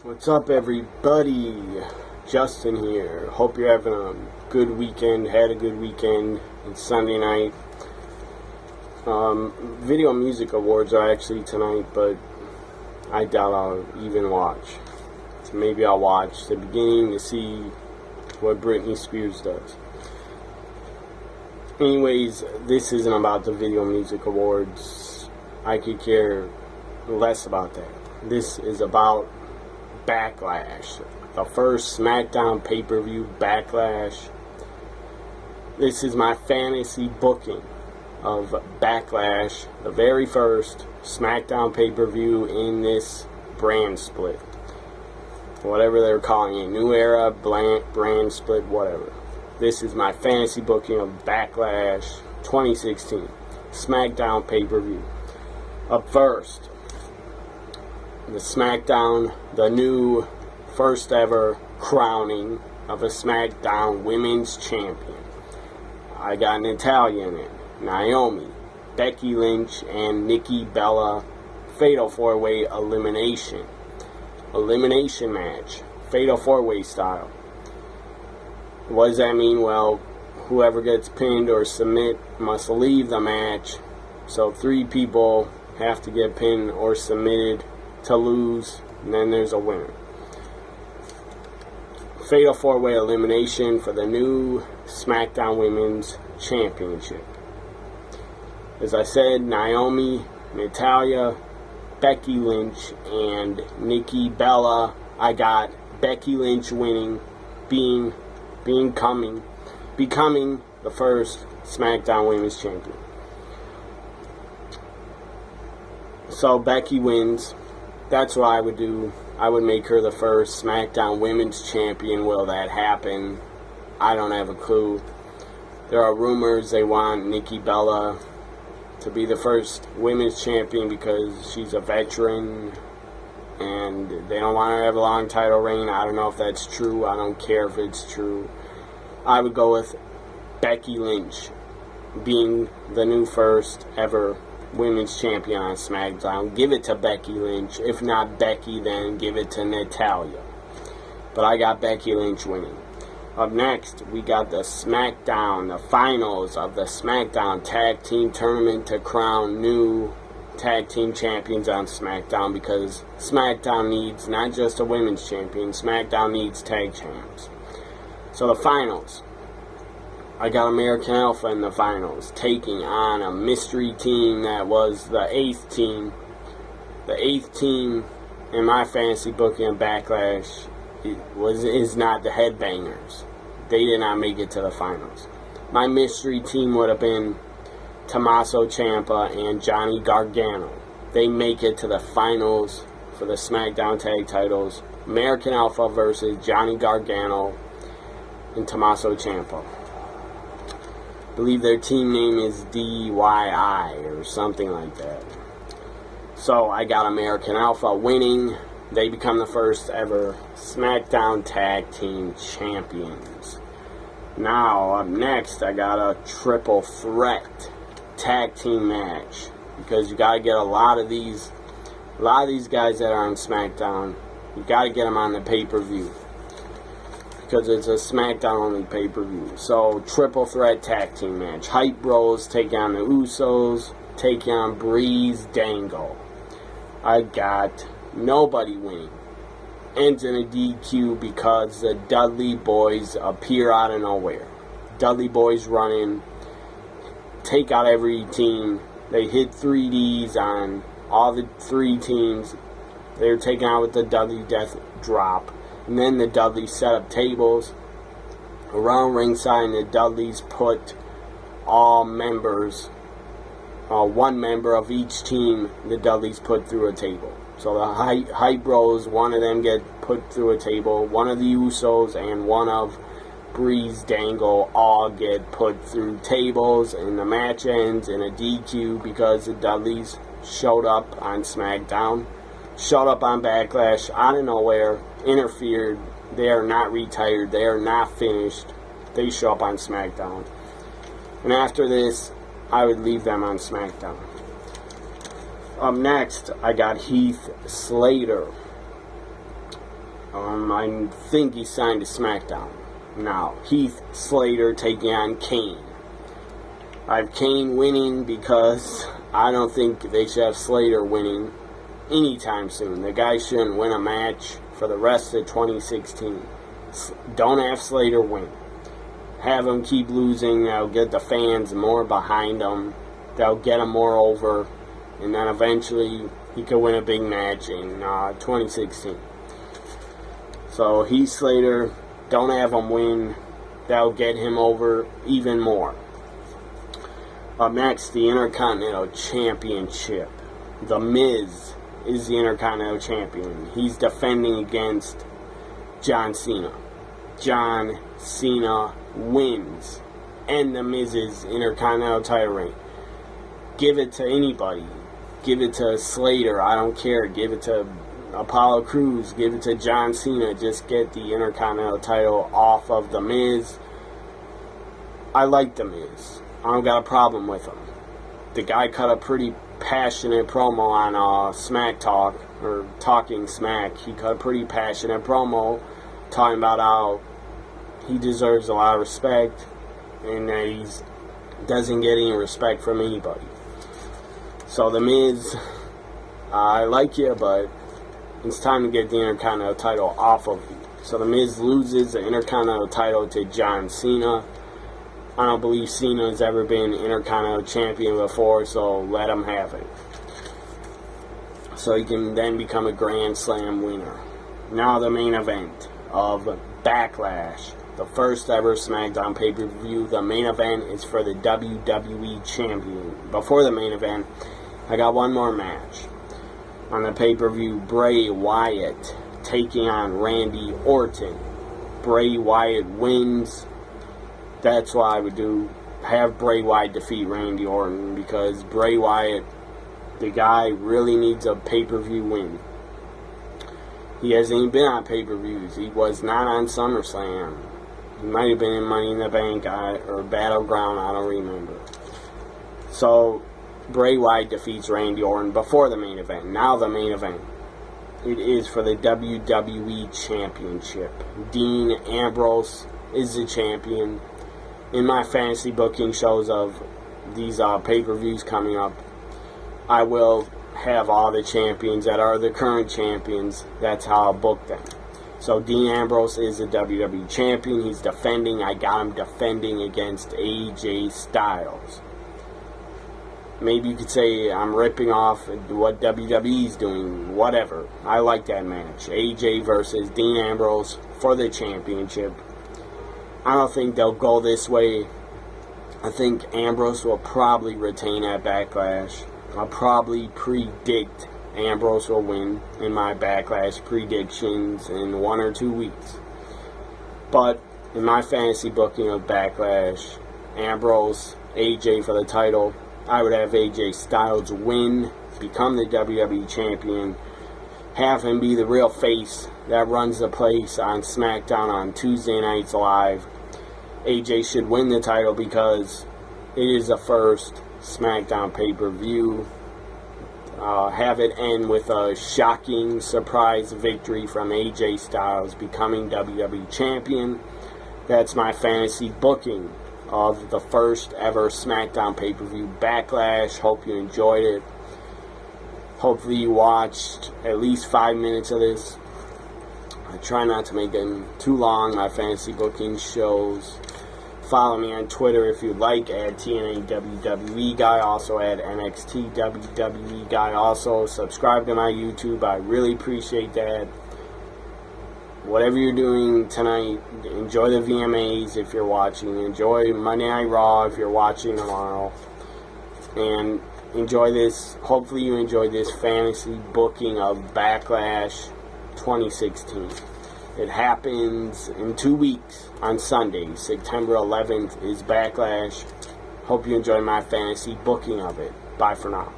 What's up, everybody? Justin here. Hope you're having a good weekend. Had a good weekend. It's Sunday night. Video Music Awards are actually tonight, but I doubt I'll even watch. So maybe I'll watch the beginning to see what Britney Spears does. Anyways, this isn't about the Video Music Awards. I could care less about that. This is about Backlash, the first SmackDown pay-per-view. Backlash. This is my fantasy booking of Backlash, the very first SmackDown pay-per-view in this brand split. Whatever they're calling it, new era, brand split, whatever. This is my fantasy booking of Backlash 2016 SmackDown pay-per-view. Up first, the SmackDown, the new first ever crowning of a SmackDown Women's Champion. I got Natalya in it, Naomi, Becky Lynch, and Nikki Bella. Fatal 4-way elimination. Elimination match. Fatal 4-way style. What does that mean? Well, whoever gets pinned or submit must leave the match. So 3 people have to get pinned or submitted to lose, and then there's a winner. Fatal 4-way elimination for the new SmackDown Women's Championship. As I said, Naomi, Natalya, Becky Lynch, and Nikki Bella. I got Becky Lynch winning, becoming the first SmackDown Women's Champion. So Becky wins. That's what I would do. I would make her the first SmackDown Women's Champion. Will that happen? I don't have a clue. There are rumors they want Nikki Bella to be the first Women's Champion because she's a veteran and they don't want her to have a long title reign. I don't know if that's true. I don't care if it's true. I would go with Becky Lynch being the new first ever Women's Champion on SmackDown. Give it to Becky Lynch. If not Becky, then give it to Natalya. But I got Becky Lynch winning. Up next, we got the SmackDown, the finals of the SmackDown Tag Team Tournament to crown new Tag Team Champions on SmackDown, because SmackDown needs not just a Women's Champion, SmackDown needs Tag Champs. So the finals. I got American Alpha in the finals, taking on a mystery team that was the 8th team. The 8th team in my fantasy booking of Backlash is not the Headbangers. They did not make it to the finals. My mystery team would have been Tommaso Ciampa and Johnny Gargano. They make it to the finals for the SmackDown Tag Titles. American Alpha versus Johnny Gargano and Tommaso Ciampa. I believe their team name is DYI or something like that. So I got American Alpha winning. They become the first ever SmackDown Tag Team Champions. Now, up next, I got a triple threat tag team match, because you got to get a lot of these guys that are on SmackDown. You got to get them on the pay-per-view, because it's a SmackDown only pay-per-view. So, triple threat tag team match. Hype Bros take on the Usos, take on Breeze Dangle. I got nobody winning. Ends in a DQ because the Dudley Boys appear out of nowhere. Dudley Boys run in, take out every team. They hit 3Ds on all the 3 teams. They were taken out with the Dudley Death Drop. And then the Dudleys set up tables around ringside, and the Dudleys put all members, one member of each team, the Dudleys put through a table. So the Hype Bros, one of them get put through a table, one of the Usos and one of Breeze Dangle all get put through tables, and the match ends in a DQ because the Dudleys showed up on SmackDown, showed up on Backlash out of nowhere, interfered. They are not retired. They are not finished. They show up on SmackDown. And after this, I would leave them on SmackDown. Up next, I got Heath Slater I think he signed to SmackDown. Now, Heath Slater taking on Kane. I have Kane winning because I don't think they should have Slater winning anytime soon. The guy shouldn't win a match for the rest of 2016. Don't have Slater win. Have him keep losing. That'll get the fans more behind him. That'll get him more over. And then eventually he could win a big match in 2016. So Heath Slater, don't have him win. That'll get him over even more. Up next, the Intercontinental Championship. The Miz is the Intercontinental Champion. He's defending against John Cena. John Cena wins. And the Miz's Intercontinental title reign. Give it to anybody. Give it to Slater. I don't care. Give it to Apollo Crews. Give it to John Cena. Just get the Intercontinental title off of the Miz. I like the Miz. I don't got a problem with him. The guy cut a pretty passionate promo on Smack Talk, or Talking Smack. He cut a pretty passionate promo talking about how he deserves a lot of respect and that he doesn't get any respect from anybody. So the Miz, I like you, but it's time to get the Intercontinental title off of you. So the Miz loses the Intercontinental title to John Cena. I don't believe Cena has ever been Intercontinental Champion before, so let him have it. So he can then become a Grand Slam winner. Now the main event of Backlash. The first ever SmackDown pay-per-view. The main event is for the WWE Champion. Before the main event, I got one more match. On the pay-per-view, Bray Wyatt taking on Randy Orton. Bray Wyatt wins. That's why I would have Bray Wyatt defeat Randy Orton, because Bray Wyatt, the guy, really needs a pay-per-view win. He hasn't even been on pay-per-views. He was not on SummerSlam. He might have been in Money in the Bank or Battleground, I don't remember. So, Bray Wyatt defeats Randy Orton before the main event. Now the main event. It is for the WWE Championship. Dean Ambrose is the champion. In my fantasy booking shows of these pay-per-views coming up, I will have all the champions that are the current champions. That's how I'll book them. So Dean Ambrose is the WWE champion. He's defending. I got him defending against AJ Styles. Maybe you could say I'm ripping off what WWE's doing. Whatever. I like that match. AJ versus Dean Ambrose for the championship. I don't think they'll go this way. I think Ambrose will probably retain at Backlash. I'll probably predict Ambrose will win in my Backlash predictions in 1 or 2 weeks. But in my fantasy booking of Backlash, Ambrose, AJ for the title, I would have AJ Styles win, become the WWE champion, have him be the real face that runs the place on SmackDown on Tuesday Nights Live. AJ should win the title because it is the first SmackDown pay-per-view. Have it end with a shocking surprise victory from AJ Styles becoming WWE champion. That's my fantasy booking of the first ever SmackDown pay-per-view, Backlash. Hope you enjoyed it. Hopefully you watched at least 5 minutes of this. I try not to make them too long, my fantasy booking shows. Follow me on Twitter if you'd like, at TNA WWE Guy, also at NXT WWE Guy. Also, subscribe to my YouTube. I really appreciate that. Whatever you're doing tonight, enjoy the VMAs if you're watching. Enjoy Monday Night Raw if you're watching tomorrow. And enjoy this. Hopefully you enjoy this fantasy booking of Backlash 2016. It happens in 2 weeks on Sunday. September 11th is Backlash. Hope you enjoy my fantasy booking of it. Bye for now.